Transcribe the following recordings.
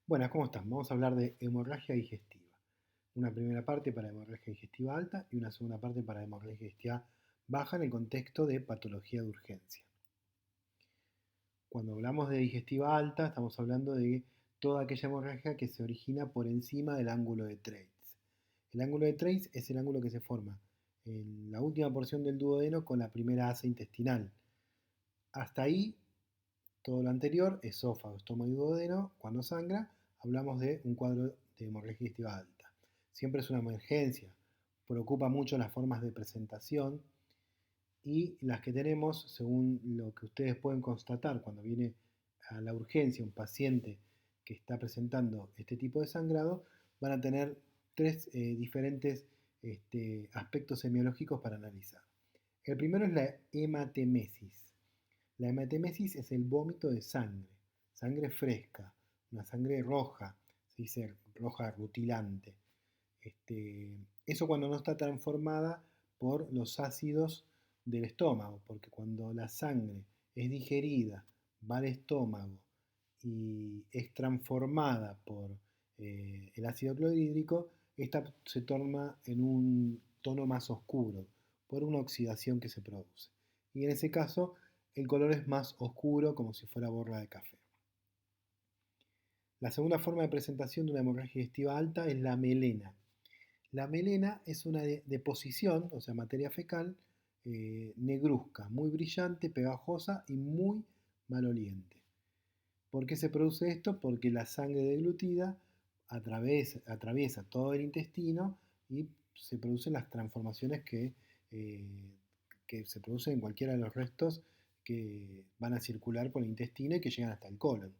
Buenas, ¿cómo están? Vamos a hablar de hemorragia digestiva. Una primera parte para hemorragia digestiva alta y una segunda parte para hemorragia digestiva baja en el contexto de patología de urgencia. Cuando hablamos de digestiva alta, estamos hablando de toda aquella hemorragia que se origina por encima del ángulo de Treitz. El ángulo de Treitz es el ángulo que se forma en la última porción del duodeno con la primera asa intestinal. Hasta ahí, todo lo anterior, esófago, estómago y duodeno, cuando sangra, hablamos de un cuadro de hemorragia digestiva alta. Siempre es una emergencia, preocupa mucho las formas de presentación y las que tenemos, según lo que ustedes pueden constatar cuando viene a la urgencia un paciente que está presentando este tipo de sangrado, van a tener tres diferentes aspectos semiológicos para analizar. El primero es la hematemesis. La hematemesis es el vómito de sangre, sangre fresca, una sangre roja, se dice roja rutilante. Eso cuando no está transformada por los ácidos del estómago, porque cuando la sangre es digerida, va al estómago y es transformada por el ácido clorhídrico, esta se torna en un tono más oscuro por una oxidación que se produce. Y en ese caso, el color es más oscuro, como si fuera borra de café. La segunda forma de presentación de una hemorragia digestiva alta es la melena. La melena es una deposición, o sea, materia fecal, negruzca, muy brillante, pegajosa y muy maloliente. ¿Por qué se produce esto? Porque la sangre deglutida atraviesa todo el intestino y se producen las transformaciones eh, que se producen en cualquiera de los restos que van a circular por el intestino y que llegan hasta el colon.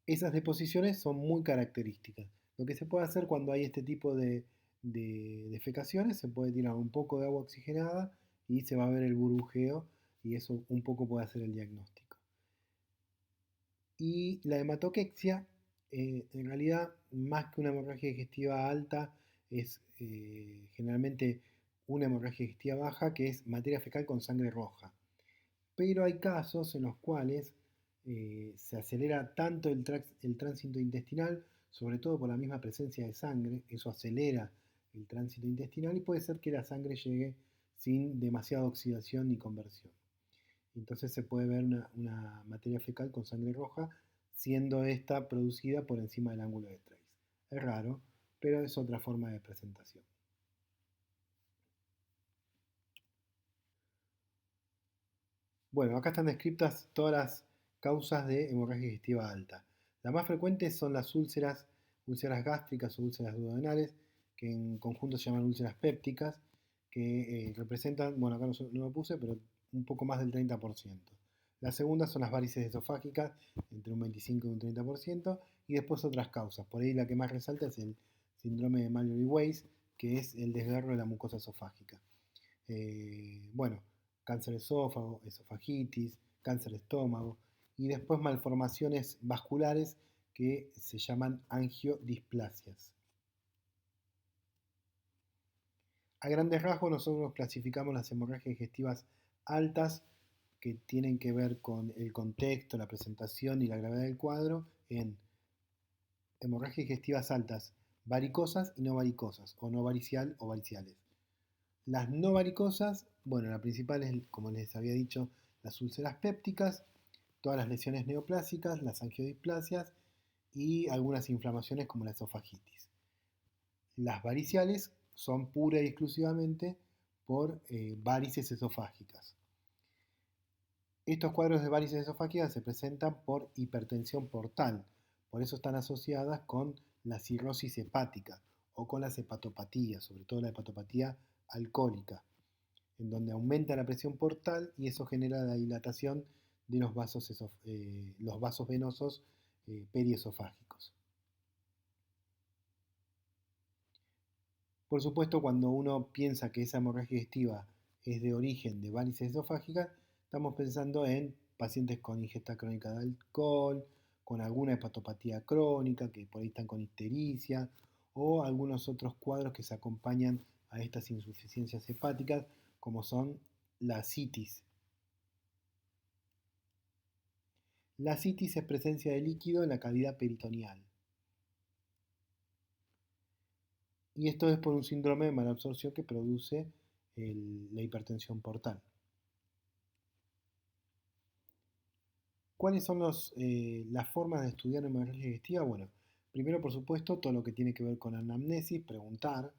Esas deposiciones son muy características. Lo que se puede hacer cuando hay este tipo de defecaciones, se puede tirar un poco de agua oxigenada y se va a ver el burbujeo y eso un poco puede hacer el diagnóstico. Y la hematoquexia, en realidad, más que una hemorragia digestiva alta, es generalmente una hemorragia digestiva baja, que es materia fecal con sangre roja. Pero hay casos en los cuales se acelera tanto el tránsito intestinal, sobre todo por la misma presencia de sangre, eso acelera el tránsito intestinal y puede ser que la sangre llegue sin demasiada oxidación ni conversión. Entonces se puede ver una materia fecal con sangre roja, siendo esta producida por encima del ángulo de Treitz. Es raro, pero es otra forma de presentación. Bueno, acá están descritas todas las causas de hemorragia digestiva alta. Las más frecuentes son las úlceras gástricas o úlceras duodenales, que en conjunto se llaman úlceras pépticas, que representan, bueno, acá no lo puse, pero un poco más del 30%. Las segundas son las varices esofágicas, entre un 25 y un 30%, y después otras causas. Por ahí la que más resalta es el síndrome de Mallory-Weiss, que es el desgarro de la mucosa esofágica. Bueno, cáncer de esófago, esofagitis, cáncer de estómago y después malformaciones vasculares que se llaman angiodisplasias. A grandes rasgos nosotros clasificamos las hemorragias digestivas altas que tienen que ver con el contexto, la presentación y la gravedad del cuadro en hemorragias digestivas altas varicosas y no varicosas, o no varicial o variciales. Las no varicosas, bueno, la principal es, como les había dicho, las úlceras pépticas, todas las lesiones neoplásicas, las angiodisplasias y algunas inflamaciones como la esofagitis. Las variciales son pura y exclusivamente por varices esofágicas. Estos cuadros de varices esofágicas se presentan por hipertensión portal, por eso están asociadas con la cirrosis hepática o con las hepatopatías, sobre todo la hepatopatía alcohólica, en donde aumenta la presión portal y eso genera la dilatación de los vasos venosos periesofágicos. Por supuesto, cuando uno piensa que esa hemorragia digestiva es de origen de varices esofágicas, estamos pensando en pacientes con ingesta crónica de alcohol, con alguna hepatopatía crónica, que por ahí están con ictericia, o algunos otros cuadros que se acompañan a estas insuficiencias hepáticas, como son la citis. La citis es presencia de líquido en la cavidad peritoneal. Y esto es por un síndrome de malabsorción que produce la hipertensión portal. ¿Cuáles son las formas de estudiar hemorragia digestiva? Bueno, primero por supuesto todo lo que tiene que ver con anamnesis, preguntar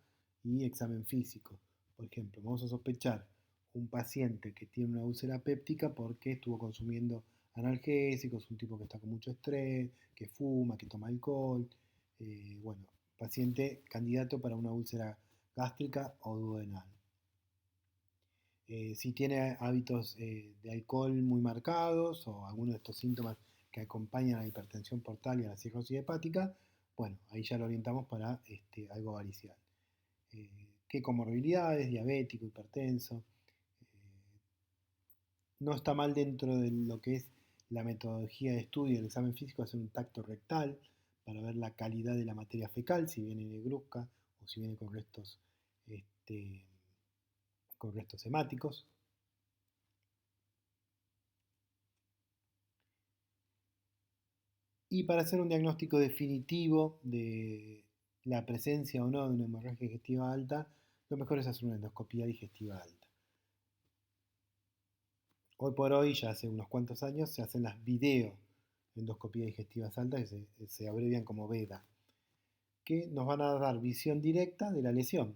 y examen físico. Por ejemplo, vamos a sospechar un paciente que tiene una úlcera péptica porque estuvo consumiendo analgésicos, un tipo que está con mucho estrés, que fuma, que toma alcohol. Bueno, paciente candidato para una úlcera gástrica o duodenal. Si tiene hábitos de alcohol muy marcados o alguno de estos síntomas que acompañan a la hipertensión portal y a la cirrosis hepática, bueno, ahí ya lo orientamos para algo varicial. ¿Qué comorbilidades? Diabético, hipertenso. No está mal dentro de lo que es la metodología de estudio del examen físico hacer un tacto rectal para ver la calidad de la materia fecal, si viene negruzca o si viene este, con restos hemáticos. Y para hacer un diagnóstico definitivo de la presencia o no de una hemorragia digestiva alta, lo mejor es hacer una endoscopía digestiva alta. Hoy por hoy, ya hace unos cuantos años, se hacen las video endoscopías digestivas altas que se abrevian como VEDA, que nos van a dar visión directa de la lesión.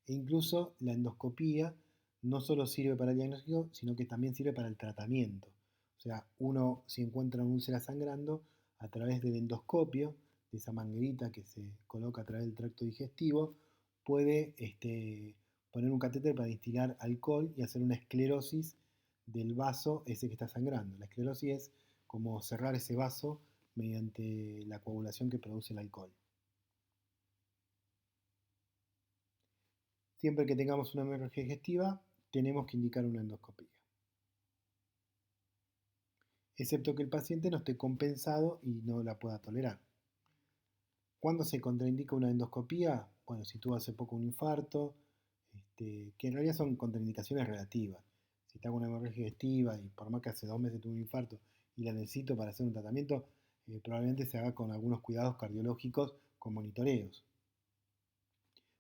E incluso la endoscopía no solo sirve para el diagnóstico, sino que también sirve para el tratamiento. O sea, uno si encuentra una úlcera sangrando, a través del endoscopio, de esa manguerita que se coloca a través del tracto digestivo, puede poner un catéter para destilar alcohol y hacer una esclerosis del vaso ese que está sangrando. La esclerosis es como cerrar ese vaso mediante la coagulación que produce el alcohol. Siempre que tengamos una hemorragia digestiva, tenemos que indicar una endoscopía, excepto que el paciente no esté compensado y no la pueda tolerar. ¿Cuándo se contraindica una endoscopía? Bueno, si tuvo hace poco un infarto, que en realidad son contraindicaciones relativas. Si tengo una hemorragia digestiva y por más que hace 2 meses tuve un infarto y la necesito para hacer un tratamiento, probablemente se haga con algunos cuidados cardiológicos con monitoreos.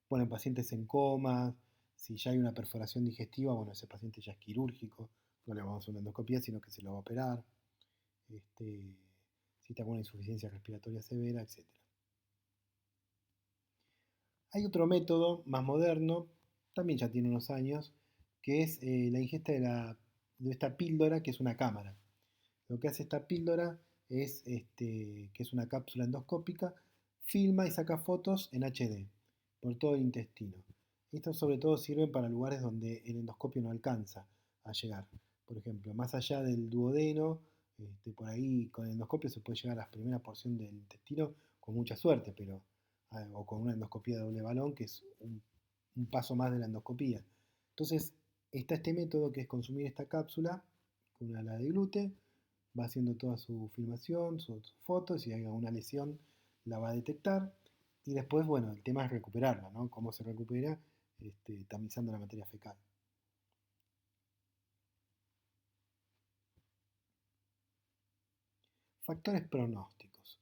Bueno, en pacientes en coma, si ya hay una perforación digestiva, bueno, ese paciente ya es quirúrgico, no le vamos a hacer una endoscopía, sino que se lo va a operar. Si está con una insuficiencia respiratoria severa, etc. Hay otro método más moderno, también ya tiene unos años, que es la ingesta de esta píldora, que es una cámara. Lo que hace esta píldora es que es una cápsula endoscópica, filma y saca fotos en HD por todo el intestino. Esto sobre todo sirve para lugares donde el endoscopio no alcanza a llegar. Por ejemplo, más allá del duodeno, por ahí con el endoscopio se puede llegar a la primera porción del intestino con mucha suerte, pero o con una endoscopía de doble balón, que es un paso más de la endoscopía. Entonces, está este método que es consumir esta cápsula con una ala de glute, va haciendo toda su filmación, sus fotos, si hay alguna lesión la va a detectar, y después, bueno, el tema es recuperarla, ¿no? ¿Cómo se recupera? Tamizando la materia fecal. Factores pronósticos.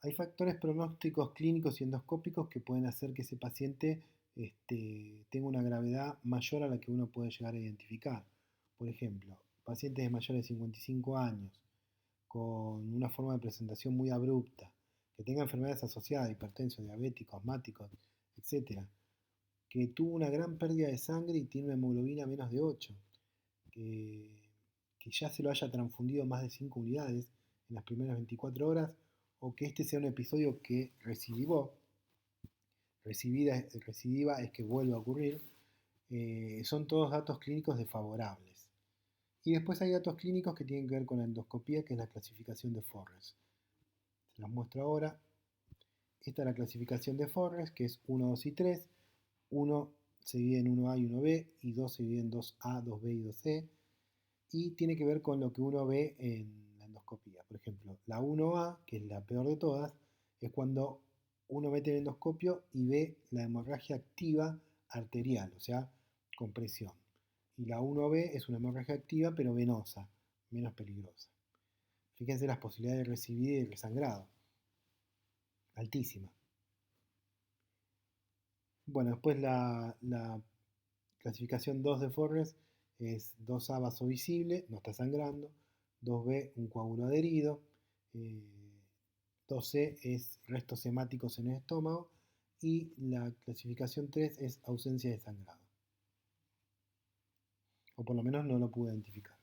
Hay factores pronósticos clínicos y endoscópicos que pueden hacer que ese paciente tenga una gravedad mayor a la que uno puede llegar a identificar. Por ejemplo, pacientes de mayores de 55 años, con una forma de presentación muy abrupta, que tenga enfermedades asociadas, hipertensos, diabéticos, asmáticos, etc., que tuvo una gran pérdida de sangre y tiene una hemoglobina menos de 8, que, que ya se lo haya transfundido más de 5 unidades en las primeras 24 horas, o que este sea un episodio que recidiva es que vuelva a ocurrir, son todos datos clínicos desfavorables. Y después hay datos clínicos que tienen que ver con la endoscopía, que es la clasificación de Forres. Se las muestro ahora. Esta es la clasificación de Forres, que es 1, 2 y 3. 1 se divide en 1A y 1B, y 2 se divide en 2A, 2B y 2C. Y tiene que ver con lo que uno ve en la endoscopía. Por ejemplo, la 1A, que es la peor de todas, es cuando uno mete el endoscopio y ve la hemorragia activa arterial, o sea, compresión. Y la 1B es una hemorragia activa pero venosa, menos peligrosa. Fíjense las posibilidades de recidiva y resangrado, altísima. Bueno, después la clasificación 2 de Forres es 2A vaso visible, no está sangrando, 2B un coágulo adherido, 2C es restos hemáticos en el estómago y la clasificación 3 es ausencia de sangrado. O por lo menos no lo pude identificar.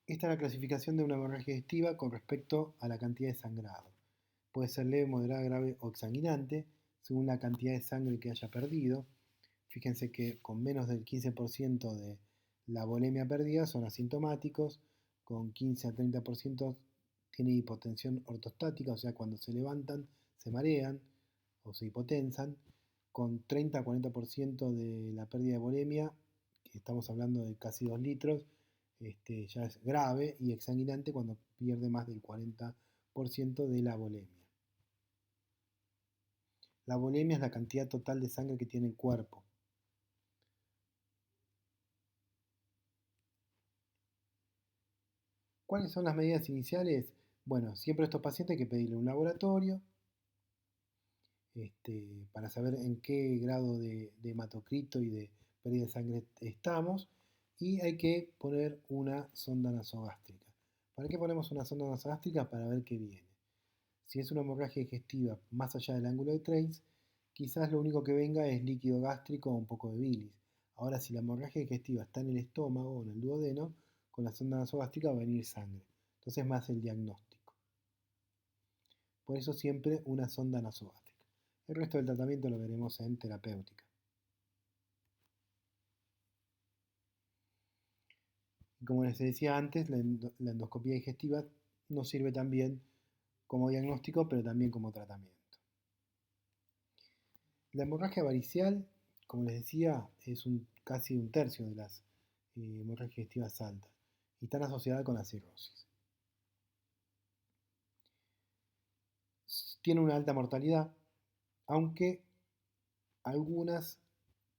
Esta es la clasificación de una hemorragia digestiva con respecto a la cantidad de sangrado. Puede ser leve, moderada, grave o exsanguinante, según la cantidad de sangre que haya perdido. Fíjense que con menos del 15% de la volemia perdida son asintomáticos, con 15 a 30% tiene hipotensión ortostática, o sea, cuando se levantan se marean o se hipotensan, con 30 a 40% de la pérdida de volemia, que estamos hablando de casi 2 litros, ya es grave y exsanguinante cuando pierde más del 40% de la volemia. La volemia es la cantidad total de sangre que tiene el cuerpo. ¿Cuáles son las medidas iniciales? Bueno, siempre a estos pacientes hay que pedirle un laboratorio para saber en qué grado de hematocrito y de pérdida de sangre estamos, y hay que poner una sonda nasogástrica. ¿Para qué ponemos una sonda nasogástrica? Para ver qué viene. Si es una hemorragia digestiva más allá del ángulo de Treitz, quizás lo único que venga es líquido gástrico o un poco de bilis. Ahora, si la hemorragia digestiva está en el estómago o en el duodeno, con la sonda nasogástrica va a venir sangre. Entonces, más el diagnóstico. Por eso siempre una sonda nasogástrica. El resto del tratamiento lo veremos en terapéutica. Y como les decía antes, la endoscopia digestiva nos sirve también como diagnóstico, pero también como tratamiento. La hemorragia varicial, como les decía, es casi un tercio de las hemorragias digestivas altas y están asociadas con la cirrosis. Tiene una alta mortalidad, aunque algunas,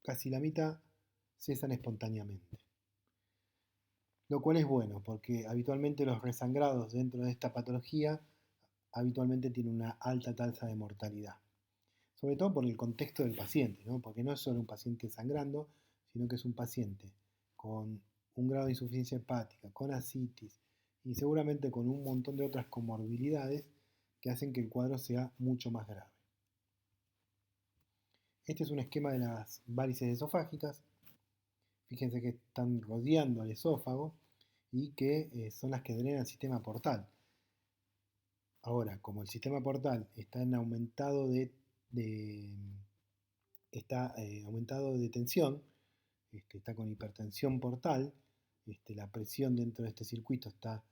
casi la mitad, cesan espontáneamente. Lo cual es bueno, porque habitualmente los resangrados dentro de esta patología habitualmente tienen una alta tasa de mortalidad. Sobre todo por el contexto del paciente, ¿no? Porque no es solo un paciente sangrando, sino que es un paciente con un grado de insuficiencia hepática, con ascitis y seguramente con un montón de otras comorbilidades que hacen que el cuadro sea mucho más grave. Este es un esquema de las varices esofágicas. Fíjense que están rodeando al esófago y que son las que drenan el sistema portal. Ahora, como el sistema portal está en aumentado de tensión, está con hipertensión portal, la presión dentro de este circuito está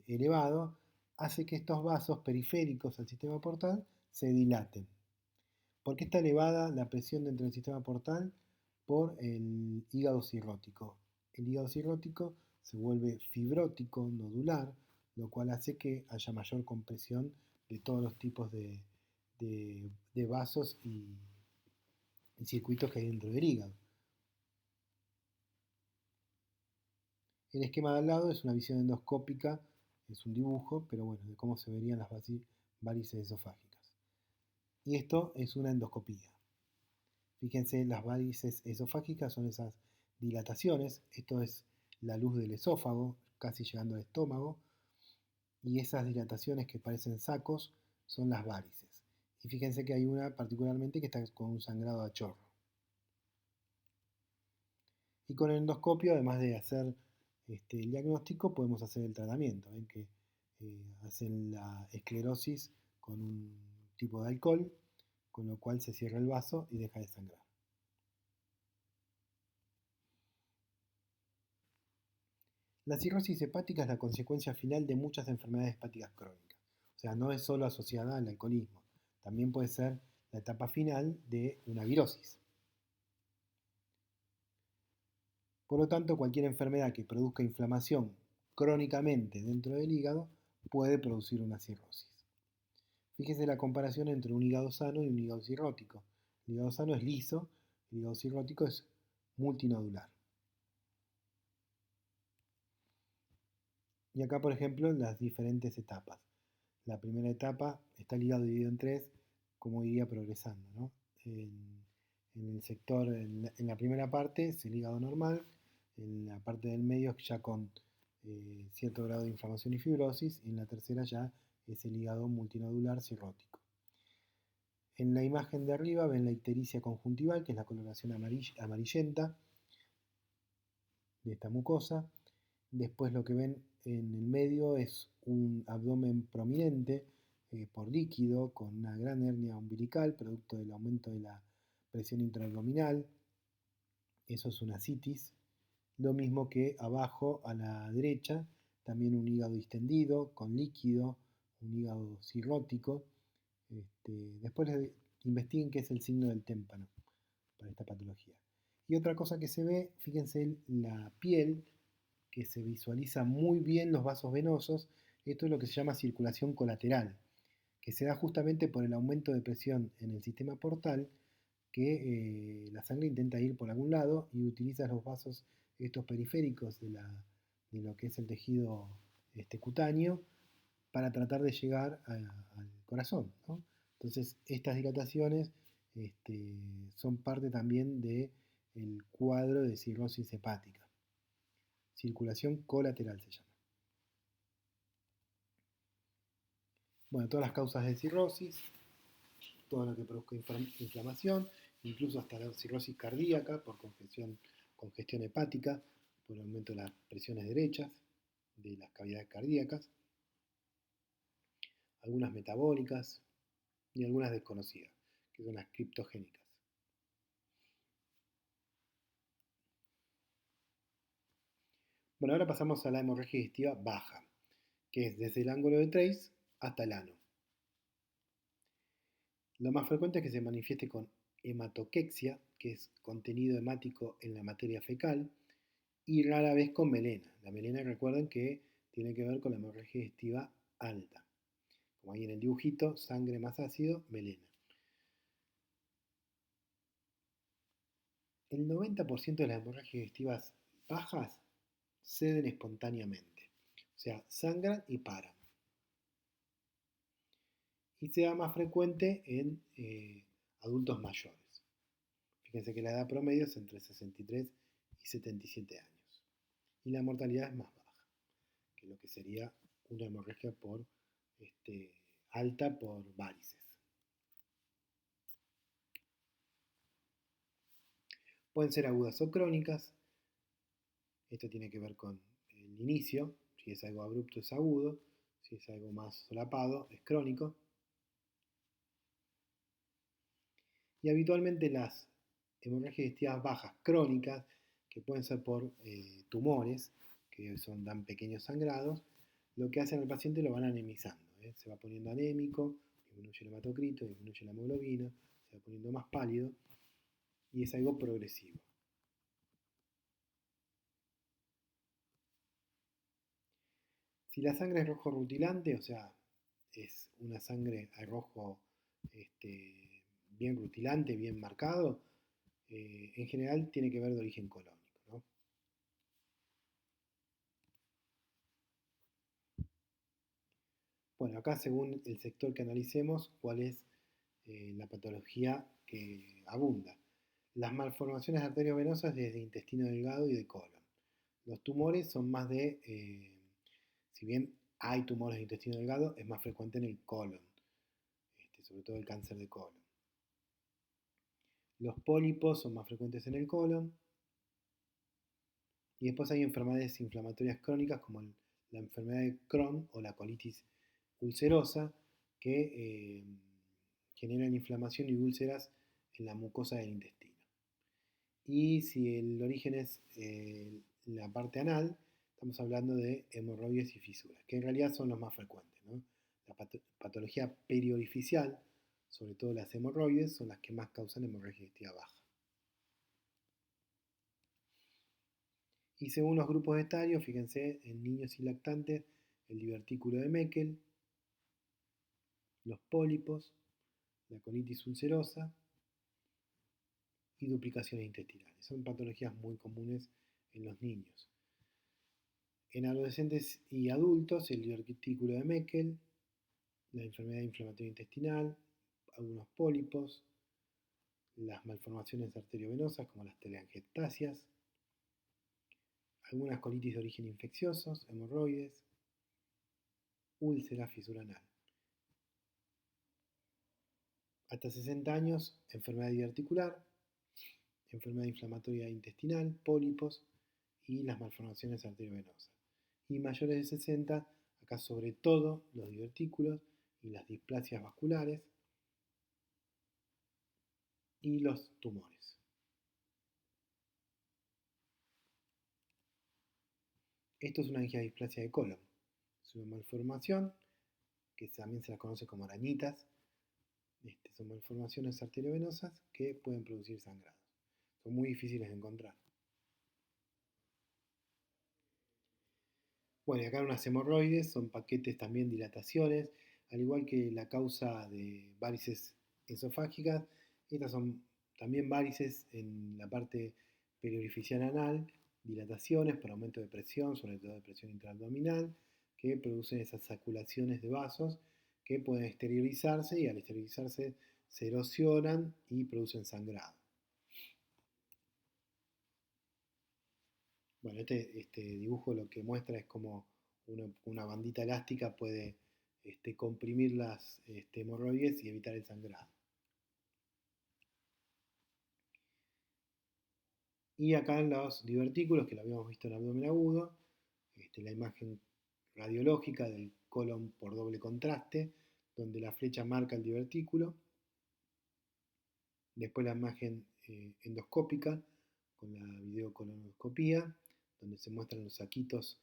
elevado, hace que estos vasos periféricos al sistema portal se dilaten. ¿Por qué está elevada la presión dentro del sistema portal? Por el hígado cirrótico. El hígado cirrótico se vuelve fibrótico, nodular, lo cual hace que haya mayor compresión de todos los tipos de vasos y circuitos que hay dentro del hígado. El esquema de al lado es una visión endoscópica, es un dibujo, pero bueno, de cómo se verían las varices esofágicas. Y esto es una endoscopía. Fíjense, las varices esofágicas son esas dilataciones, esto es la luz del esófago, casi llegando al estómago, y esas dilataciones que parecen sacos son las varices. Y fíjense que hay una particularmente que está con un sangrado a chorro. Y con el endoscopio, además de hacer el diagnóstico, podemos hacer el tratamiento. Ven que hacen la esclerosis con un tipo de alcohol, con lo cual se cierra el vaso y deja de sangrar. La cirrosis hepática es la consecuencia final de muchas enfermedades hepáticas crónicas. O sea, no es solo asociada al alcoholismo, también puede ser la etapa final de una virosis. Por lo tanto, cualquier enfermedad que produzca inflamación crónicamente dentro del hígado puede producir una cirrosis. Fíjese la comparación entre un hígado sano y un hígado cirrótico. El hígado sano es liso, el hígado cirrótico es multinodular. Y acá, por ejemplo, las diferentes etapas. La primera etapa está el hígado dividido en tres, como iría progresando, ¿no? En el sector, en la primera parte es el hígado normal, en la parte del medio ya con cierto grado de inflamación y fibrosis, y en la tercera ya es el hígado multinodular cirrótico. En la imagen de arriba ven la ictericia conjuntival, que es la coloración amarillenta de esta mucosa. Después lo que ven en el medio es un abdomen prominente por líquido con una gran hernia umbilical, producto del aumento de la presión intraabdominal. Eso es una citis. Lo mismo que abajo a la derecha, también un hígado distendido con líquido, un hígado cirrótico. Después investiguen qué es el signo del témpano para esta patología. Y otra cosa que se ve, fíjense en la piel, que se visualiza muy bien los vasos venosos. Esto es lo que se llama circulación colateral, que se da justamente por el aumento de presión en el sistema portal, que la sangre intenta ir por algún lado y utiliza los vasos estos periféricos de lo que es el tejido cutáneo para tratar de llegar al corazón, ¿no? Entonces, estas dilataciones son parte también del cuadro de cirrosis hepática. Circulación colateral se llama. Bueno, todas las causas de cirrosis, todo lo que produzca inflamación, incluso hasta la cirrosis cardíaca por congestión hepática, por aumento de las presiones derechas de las cavidades cardíacas, algunas metabólicas y algunas desconocidas, que son las criptogénicas. Bueno, ahora pasamos a la hemorragia digestiva baja, que es desde el ángulo de Trace hasta el ano. Lo más frecuente es que se manifieste con hematoquexia, que es contenido hemático en la materia fecal, y rara vez con melena. La melena, recuerden que tiene que ver con la hemorragia digestiva alta. Como ahí en el dibujito, sangre más ácido, melena. El 90% de las hemorragias digestivas bajas ceden espontáneamente, o sea, sangran y paran. Y se da más frecuente en adultos mayores. Fíjense que la edad promedio es entre 63 y 77 años. Y la mortalidad es más baja que lo que sería una hemorragia alta por varices. Pueden ser agudas o crónicas. Esto tiene que ver con el inicio. Si es algo abrupto es agudo. Si es algo más solapado es crónico. Y habitualmente las hemorragias digestivas bajas crónicas, que pueden ser por tumores, que dan pequeños sangrados, lo que hacen al paciente lo van anemizando. Se va poniendo anémico, disminuye el hematocrito, disminuye la hemoglobina, se va poniendo más pálido y es algo progresivo. Si la sangre es rojo rutilante, o sea, es una sangre a rojo bien rutilante, bien marcado, en general tiene que ver de origen colónico, ¿no? Bueno, acá según el sector que analicemos, cuál es la patología que abunda. Las malformaciones arteriovenosas desde intestino delgado y de colon. Los tumores son más si bien hay tumores de intestino delgado, es más frecuente en el colon, sobre todo el cáncer de colon. Los pólipos son más frecuentes en el colon. Y después hay enfermedades inflamatorias crónicas como la enfermedad de Crohn o la colitis ulcerosa que generan inflamación y úlceras en la mucosa del intestino. Y si el origen es la parte anal, estamos hablando de hemorroides y fisuras, que en realidad son los más frecuentes, ¿no? La patología periorificial, sobre todo las hemorroides, son las que más causan hemorragia digestiva baja. Y según los grupos etarios, fíjense, en niños y lactantes, el divertículo de Meckel, los pólipos, la colitis ulcerosa y duplicaciones intestinales. Son patologías muy comunes en los niños. En adolescentes y adultos, el divertículo de Meckel, la enfermedad inflamatoria intestinal, algunos pólipos, las malformaciones arteriovenosas como las telangiectasias, algunas colitis de origen infeccioso, hemorroides, úlcera, fisura anal. Hasta 60 años, enfermedad diverticular, enfermedad inflamatoria intestinal, pólipos y las malformaciones arteriovenosas. Y mayores de 60, acá sobre todo los divertículos y las displasias vasculares y los tumores. Esto es una angiodisplasia de colon. Es una malformación que también se las conoce como arañitas. Son malformaciones arteriovenosas que pueden producir sangrados. Son muy difíciles de encontrar. Bueno, y acá unas hemorroides, son paquetes también dilataciones, al igual que la causa de varices esofágicas. Estas son también varices en la parte periorificial anal, dilataciones por aumento de presión, sobre todo de presión intraabdominal, que producen esas saculaciones de vasos que pueden exteriorizarse y al exteriorizarse se erosionan y producen sangrado. Bueno, este dibujo lo que muestra es como una bandita elástica puede comprimir las hemorroides y evitar el sangrado. Y acá en los divertículos, que lo habíamos visto en abdomen agudo, la imagen radiológica del colon por doble contraste, donde la flecha marca el divertículo. Después la imagen endoscópica con la videocolonoscopía, donde se muestran los saquitos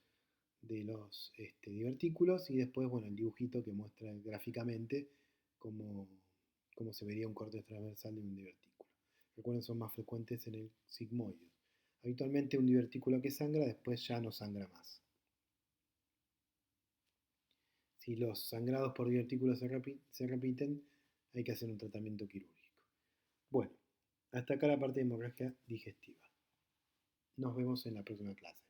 de los divertículos y después, bueno, el dibujito que muestra gráficamente cómo, cómo se vería un corte transversal de un divertículo. Recuerden, son más frecuentes en el sigmoide. Habitualmente un divertículo que sangra después ya no sangra más. Si los sangrados por divertículos se repiten, hay que hacer un tratamiento quirúrgico. Bueno, hasta acá la parte de hemorragia digestiva. Nos vemos en la próxima clase.